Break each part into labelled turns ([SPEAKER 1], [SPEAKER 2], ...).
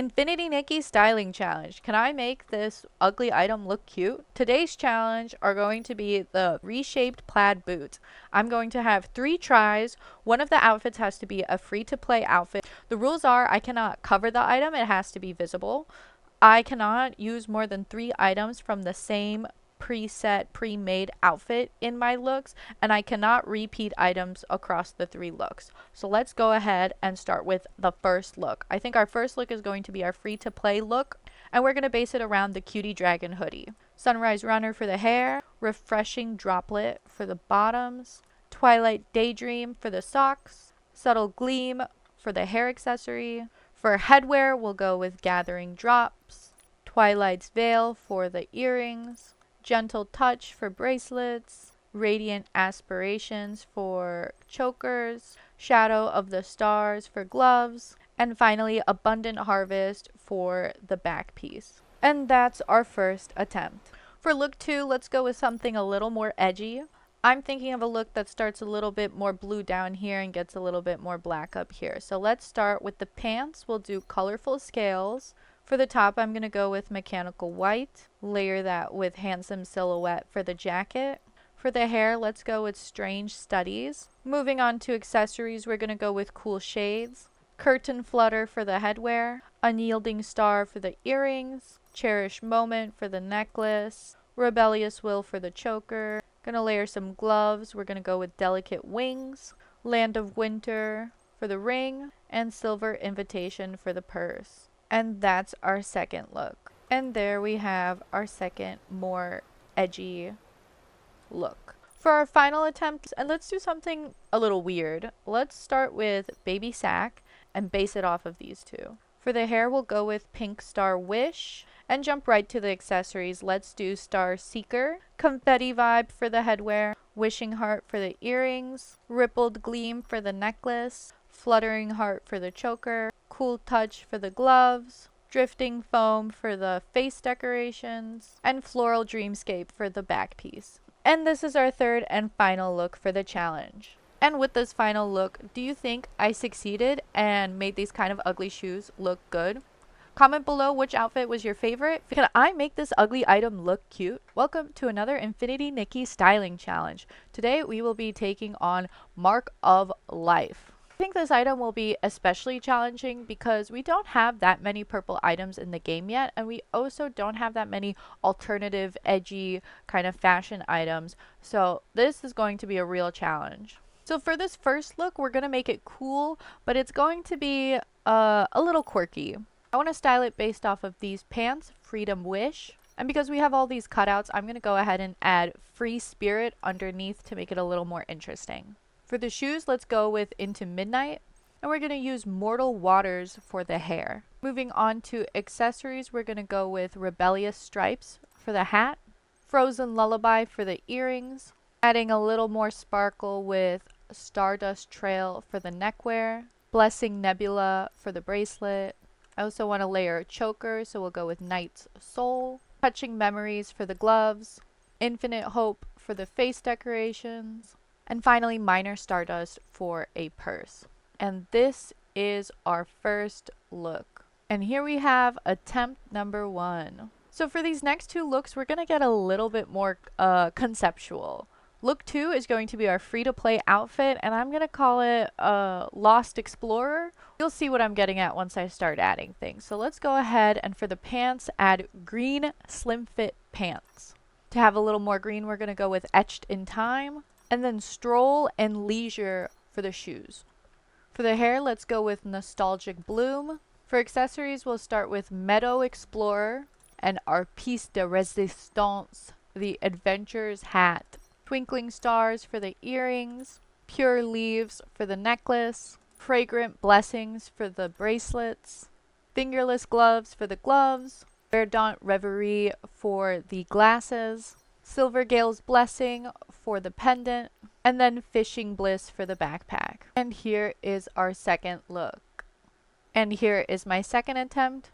[SPEAKER 1] Infinity Nikki styling challenge. Can I make this ugly item look cute? Today's challenge are going to be the reshaped plaid boots. I'm going to have 3 tries. One of the outfits has to be a free to play outfit. The rules are I cannot cover the item. It has to be visible. I cannot use more than 3 items from the same preset pre-made outfit in my looks, and I cannot repeat items across the 3 looks. So let's go ahead and start with the first look. I think our first look is going to be our free to play look, and we're going to base it around the cutie dragon hoodie. Sunrise runner for the hair, refreshing droplet for the bottoms, twilight daydream for the socks, subtle gleam for the hair accessory. For headwear, we'll go with gathering drops, Twilight's veil for the earrings, gentle touch for bracelets, radiant aspirations for chokers, shadow of the stars for gloves, and finally abundant harvest for the back piece. And that's our first attempt. For look 2, let's go with something a little more edgy. I'm thinking of a look that starts a little bit more blue down here and gets a little bit more black up here. So let's start with the pants. We'll do colorful scales. For the top, I'm going to go with mechanical white. Layer that with handsome silhouette for the jacket. For the hair, let's go with strange studies. Moving on to accessories, we're going to go with cool shades. Curtain flutter for the headwear. Unyielding star for the earrings. Cherished moment for the necklace. Rebellious will for the choker. Gonna layer some gloves. We're gonna go with delicate wings, land of winter for the ring, and silver invitation for the purse. And that's our second look. And there we have our second more edgy look. For our final attempt, and let's do something a little weird. Let's start with baby sack and base it off of these 2. For the hair, we'll go with pink star wish. And jump right to the accessories. Let's do Star Seeker, confetti vibe for the headwear, wishing heart for the earrings, rippled gleam for the necklace, fluttering heart for the choker, cool touch for the gloves, drifting foam for the face decorations, and floral dreamscape for the back piece. And this is our third and final look for the challenge. And with this final look, do you think I succeeded and made these kind of ugly shoes look good? Comment below which outfit was your favorite. Can I make this ugly item look cute? Welcome to another Infinity Nikki styling challenge. Today we will be taking on Mark of Life. I think this item will be especially challenging because we don't have that many purple items in the game yet, and we also don't have that many alternative, edgy kind of fashion items. So this is going to be a real challenge. So for this first look, we're going to make it cool, but it's going to be a little quirky. I want to style it based off of these pants, Freedom Wish. And because we have all these cutouts, I'm going to go ahead and add Free Spirit underneath to make it a little more interesting. For the shoes, let's go with Into Midnight. And we're going to use Mortal Waters for the hair. Moving on to accessories, we're going to go with Rebellious Stripes for the hat. Frozen Lullaby for the earrings. Adding a little more sparkle with Stardust Trail for the neckwear. Blessing Nebula for the bracelet. I also want to layer a choker, so we'll go with Night's Soul. Touching Memories for the gloves. Infinite Hope for the face decorations. And finally, Minor Stardust for a purse. And this is our first look. And here we have attempt number 1. So for these next 2 looks, we're going to get a little bit more conceptual. Look 2 is going to be our free-to-play outfit, and I'm going to call it Lost Explorer. You'll see what I'm getting at once I start adding things. So let's go ahead and for the pants, add green slim fit pants. To have a little more green, we're going to go with Etched in Time, and then Stroll and Leisure for the shoes. For the hair, let's go with Nostalgic Bloom. For accessories, we'll start with Meadow Explorer and our piece de resistance, the Adventurer's hat. Twinkling Stars for the earrings, Pure Leaves for the necklace, Fragrant Blessings for the bracelets, Fingerless Gloves for the gloves, Verdant Reverie for the glasses, Silver Gale's Blessing for the pendant, and then Fishing Bliss for the backpack. And here is our second look. And here is my second attempt,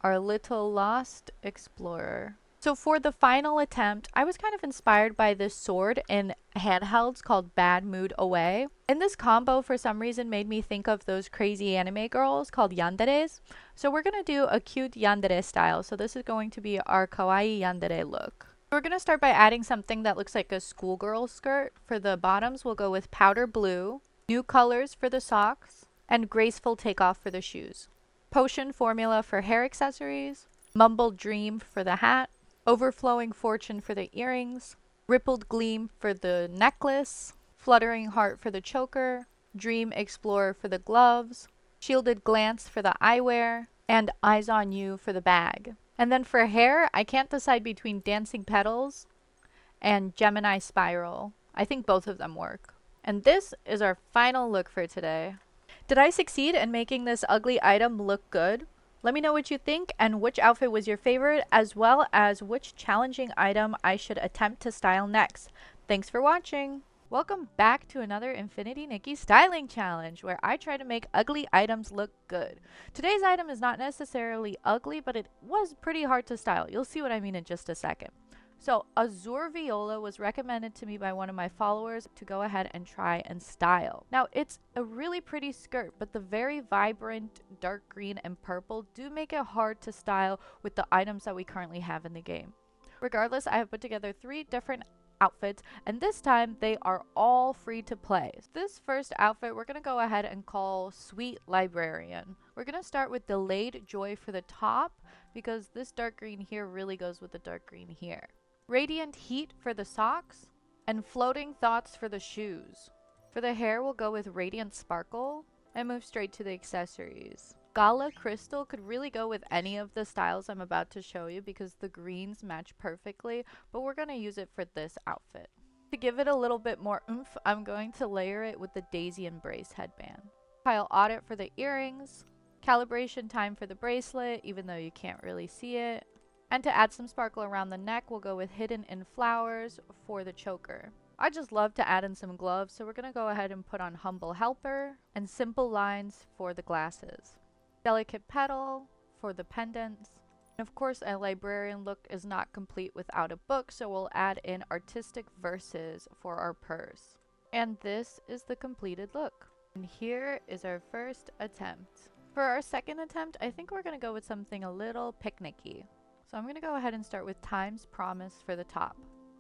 [SPEAKER 1] our little Lost Explorer. So for the final attempt, I was kind of inspired by this sword in handhelds called Bad Mood Away. And this combo for some reason made me think of those crazy anime girls called yanderes. So we're going to do a cute yandere style. So this is going to be our kawaii yandere look. We're going to start by adding something that looks like a schoolgirl skirt. For the bottoms, we'll go with powder blue, new colors for the socks, and graceful takeoff for the shoes. Potion formula for hair accessories, mumbled dream for the hat, overflowing fortune for the earrings, rippled gleam for the necklace, fluttering heart for the choker, dream explorer for the gloves, shielded glance for the eyewear, and eyes on you for the bag. And then for hair, I can't decide between dancing petals and Gemini spiral. I think both of them work. And this is our final look for today. Did I succeed in making this ugly item look good? Let me know what you think and which outfit was your favorite, as well as which challenging item I should attempt to style next. Thanks for watching! Welcome back to another Infinity Nikki styling challenge where I try to make ugly items look good. Today's item is not necessarily ugly, but it was pretty hard to style. You'll see what I mean in just a second. So Azure Viola was recommended to me by one of my followers to go ahead and try and style. Now it's a really pretty skirt, but the very vibrant dark green and purple do make it hard to style with the items that we currently have in the game. Regardless, I have put together 3 different outfits, and this time they are all free to play. This first outfit we're going to go ahead and call Sweet Librarian. We're going to start with Delayed Joy for the top because this dark green here really goes with the dark green here. Radiant Heat for the socks, and Floating Thoughts for the shoes. For the hair, we'll go with Radiant Sparkle, and move straight to the accessories. Gala Crystal could really go with any of the styles I'm about to show you because the greens match perfectly, but we're going to use it for this outfit. To give it a little bit more oomph, I'm going to layer it with the Daisy Embrace headband. Pile Audit for the earrings, Calibration Time for the bracelet, even though you can't really see it. And to add some sparkle around the neck, we'll go with Hidden in Flowers for the choker. I just love to add in some gloves, so we're going to go ahead and put on Humble Helper and Simple Lines for the glasses. Delicate Petal for the pendants. And of course, a librarian look is not complete without a book, so we'll add in Artistic Verses for our purse. And this is the completed look. And here is our first attempt. For our second attempt, I think we're going to go with something a little picnicky. So I'm going to go ahead and start with Time's Promise for the top,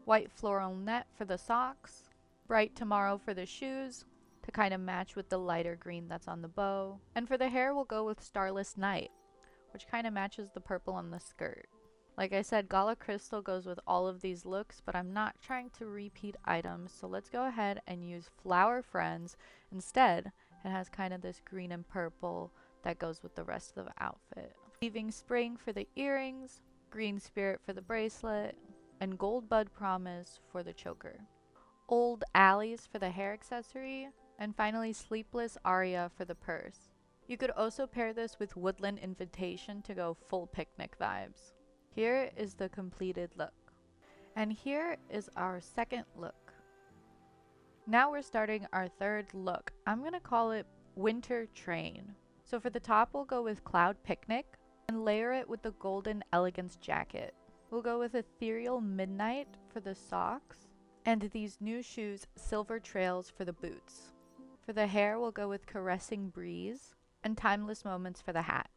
[SPEAKER 1] White Floral Net for the socks, Bright Tomorrow for the shoes, to kind of match with the lighter green that's on the bow. And for the hair, we'll go with Starless Night, which kind of matches the purple on the skirt. Like I said, Gala Crystal goes with all of these looks, but I'm not trying to repeat items, so let's go ahead and use Flower Friends. Instead, it has kind of this green and purple that goes with the rest of the outfit. Leaving Spring for the earrings, Green Spirit for the bracelet, and Gold Bud Promise for the choker. Old Alleys for the hair accessory, and finally Sleepless Aria for the purse. You could also pair this with Woodland Invitation to go full picnic vibes. Here is the completed look. And here is our second look. Now we're starting our third look. I'm going to call it Winter Train. So for the top, we'll go with Cloud Picnic and layer it with the Golden Elegance jacket. We'll go with Ethereal Midnight for the socks, and these new shoes, Silver Trails for the boots. For the hair, we'll go with Caressing Breeze, and Timeless Moments for the hat.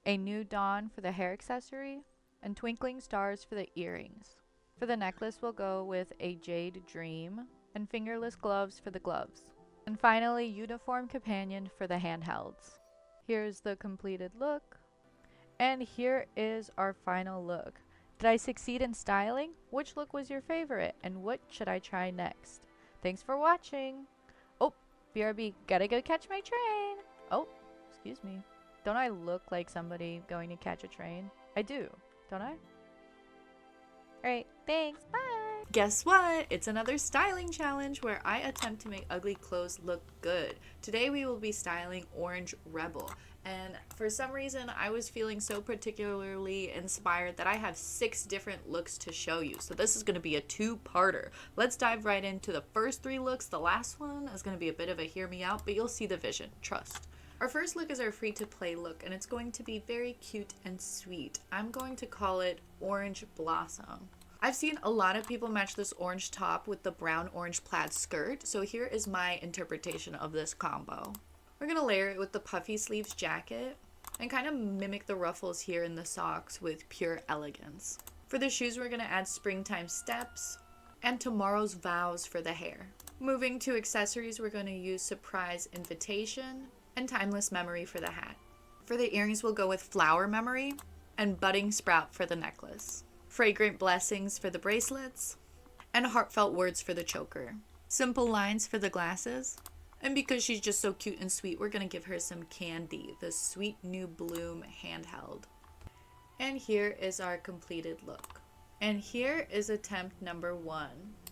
[SPEAKER 1] A New Dawn for the hair accessory, and Twinkling Stars for the earrings. For the necklace, we'll go with A Jade Dream, and Fingerless Gloves for the gloves. And finally, Uniform Companion for the handhelds. Here's the completed look. And here is our final look. Did I succeed in styling? Which look was your favorite? And what should I try next? Thanks for watching. Oh, BRB, gotta go catch my train. Oh, excuse me. Don't I look like somebody going to catch a train? I do, don't I? Alright, thanks, bye! Guess what? It's another styling challenge where I attempt to make ugly clothes look good. Today we will be styling Orange Rebel. And for some reason, I was feeling so particularly inspired that I have 6 different looks to show you. So this is going to be a 2-parter. Let's dive right into the first 3 looks. The last one is going to be a bit of a hear me out, but you'll see the vision. Trust. Our first look is our free to play look, and it's going to be very cute and sweet. I'm going to call it Orange Blossom. I've seen a lot of people match this orange top with the brown orange plaid skirt, so here is my interpretation of this combo. We're going to layer it with the puffy sleeves jacket and kind of mimic the ruffles here in the socks with pure elegance. For the shoes, we're going to add springtime steps and tomorrow's vows for the hair. Moving to accessories, we're going to use surprise invitation and timeless memory for the hat. For the earrings, we'll go with flower memory and budding sprout for the necklace. Fragrant blessings for the bracelets and heartfelt words for the choker. Simple lines for the glasses. And because she's just so cute and sweet, we're going to give her some candy, the Sweet New Bloom handheld. And here is our completed look. And here is attempt number 1.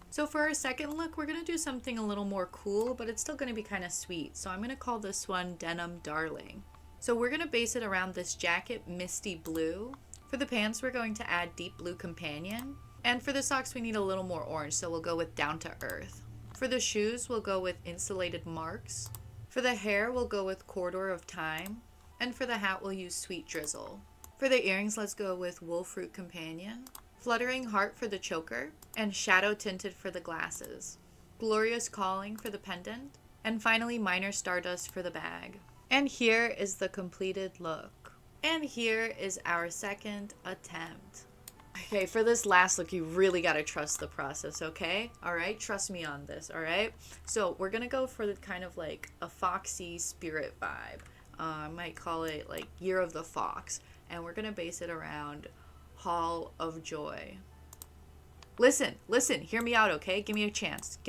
[SPEAKER 1] So for our second look, we're going to do something a little more cool, but it's still going to be kind of sweet. So I'm going to call this one Denim Darling. So we're going to base it around this jacket, Misty Blue. For the pants, we're going to add Deep Blue Companion. And for the socks, we need a little more orange, so we'll go with Down to Earth. For the shoes, we'll go with Insulated Marks. For the hair, we'll go with Corridor of Time. And for the hat, we'll use Sweet Drizzle. For the earrings, let's go with Wolfruit Companion. Fluttering Heart for the choker, and Shadow Tinted for the glasses. Glorious Calling for the pendant, and finally Minor Stardust for the bag. And here is the completed look. And here is our second attempt. Okay, for this last look, you really gotta trust the process, okay? Alright, trust me on this, alright? So we're gonna go for the kind of like a foxy spirit vibe. I might call it like Year of the Fox. And we're gonna base it around Hall of Joy. Listen, hear me out, okay? Give me a chance,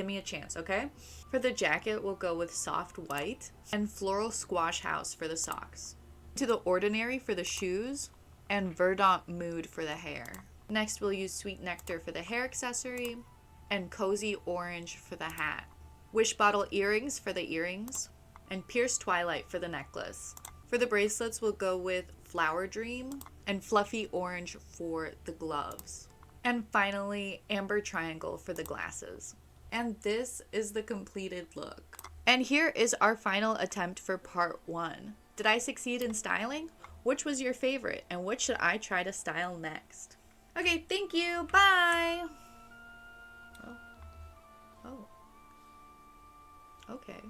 [SPEAKER 1] okay? For the jacket, we'll go with Soft White and Floral Squash House for the socks. To the Ordinary for the shoes and Verdant Mood for the hair. Next, we'll use Sweet Nectar for the hair accessory and Cozy Orange for the hat. Wish Bottle Earrings for the earrings and Pierced Twilight for the necklace. For the bracelets, we'll go with Flower Dream and Fluffy Orange for the gloves. And finally, Amber Triangle for the glasses. And this is the completed look. And here is our final attempt for part 1. Did I succeed in styling? Which was your favorite? And what should I try to style next? Okay, thank you. Bye. Oh. Okay.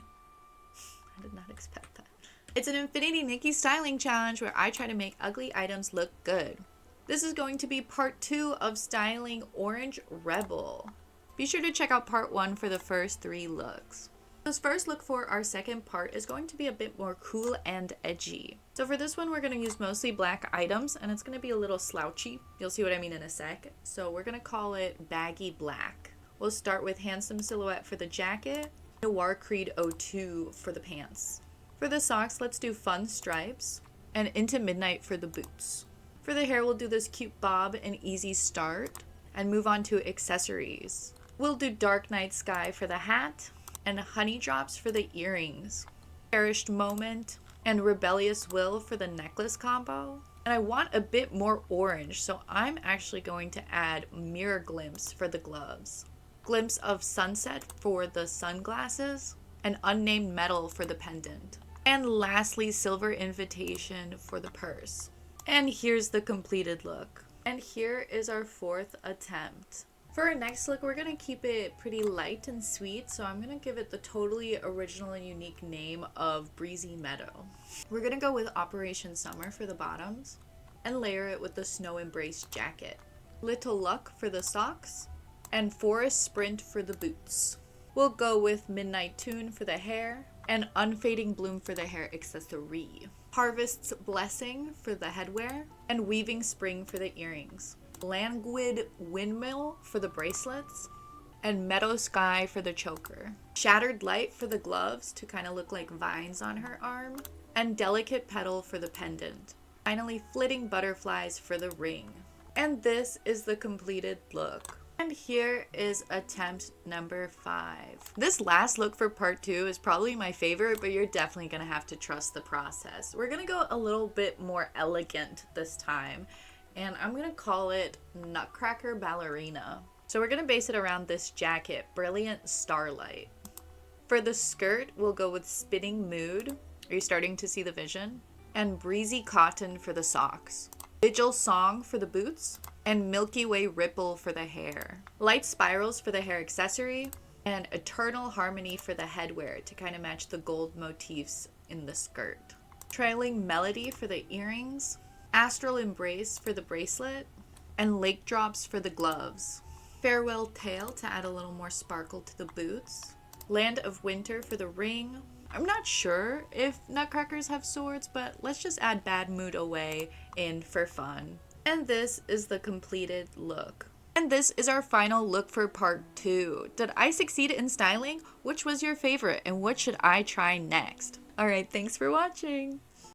[SPEAKER 1] I did not expect that. It's an Infinity Nikki styling challenge where I try to make ugly items look good. This is going to be part 2 of styling Orange Rebel. Be sure to check out part 1 for the first 3 looks. This first look for our second part is going to be a bit more cool and edgy. So for this one, we're going to use mostly black items, and it's going to be a little slouchy. You'll see what I mean in a sec. So we're going to call it Baggy Black. We'll start with Handsome Silhouette for the jacket, Noir Creed 02 for the pants. For the socks, let's do Fun Stripes, and Into Midnight for the boots. For the hair, we'll do this cute bob and easy start, and move on to accessories. We'll do Dark Night Sky for the hat, and Honey Drops for the earrings. Cherished Moment, and Rebellious Will for the necklace combo. And I want a bit more orange, so I'm actually going to add Mirror Glimpse for the gloves. Glimpse of Sunset for the sunglasses, and Unnamed Metal for the pendant. And lastly, Silver Invitation for the purse. And here's the completed look. And here is our 4th attempt. For our next look, we're going to keep it pretty light and sweet, so I'm going to give it the totally original and unique name of Breezy Meadow. We're going to go with Operation Summer for the bottoms, and layer it with the Snow Embrace jacket. Little Luck for the socks, and Forest Sprint for the boots. We'll go with Midnight Tune for the hair, and Unfading Bloom for the hair accessory. Harvest's Blessing for the headwear, and Weaving Spring for the earrings. Languid Windmill for the bracelets, and Meadow Sky for the choker. Shattered Light for the gloves to kind of look like vines on her arm, and Delicate Petal for the pendant. Finally, Flitting Butterflies for the ring. And this is the completed look. And here is attempt number 5. This last look for part 2 is probably my favorite, but you're definitely going to have to trust the process. We're going to go a little bit more elegant this time, and I'm going to call it Nutcracker Ballerina. So we're going to base it around this jacket, Brilliant Starlight. For the skirt, we'll go with Spinning Mood Are you starting to see the vision? And breezy cotton for the socks. Vigil song for the boots. And Milky Way ripple for the hair. Light spirals for the hair accessory. And eternal harmony for the headwear to kind of match the gold motifs in the skirt. Trailing melody for the earrings. Astral embrace for the bracelet. And lake drops for the gloves. Farewell tail to add a little more sparkle to the boots. Land of winter for the ring. I'm not sure if nutcrackers have swords, but let's just add bad mood away in for fun. And this is the completed look. And this is our final look for part 2. Did I succeed in styling? Which was your favorite and what should I try next? Alright, thanks for watching!